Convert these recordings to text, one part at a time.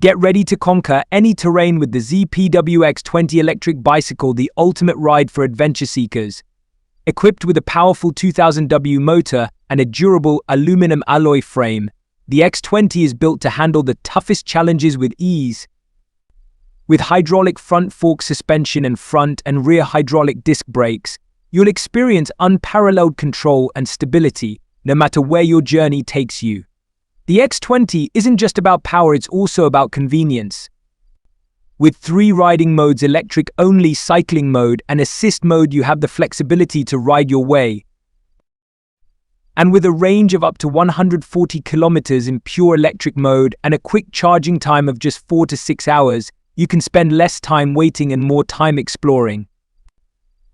Get ready to conquer any terrain with the ZPW X20 electric bicycle, the ultimate ride for adventure seekers. Equipped with a powerful 2000W motor and a durable aluminum alloy frame, the X20 is built to handle the toughest challenges with ease. With hydraulic front fork suspension and front and rear hydraulic disc brakes, you'll experience unparalleled control and stability, no matter where your journey takes you. The X20 isn't just about power, it's also about convenience. With 3 riding modes: electric only, cycling mode, and assist mode, you have the flexibility to ride your way. And with a range of up to 140 kilometers in pure electric mode and a quick charging time of just 4 to 6 hours, you can spend less time waiting and more time exploring.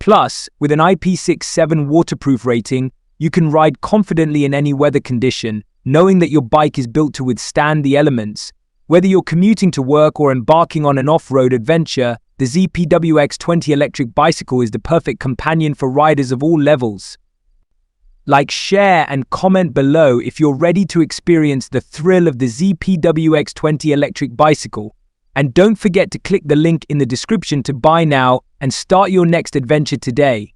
Plus, with an IP67 waterproof rating, you can ride confidently in any weather condition, knowing that your bike is built to withstand the elements. Whether you're commuting to work or embarking on an off-road adventure, the ZPW X20 electric bicycle is the perfect companion for riders of all levels. Like, share, and comment below if you're ready to experience the thrill of the ZPW X20 electric bicycle. And don't forget to click the link in the description to buy now and start your next adventure today.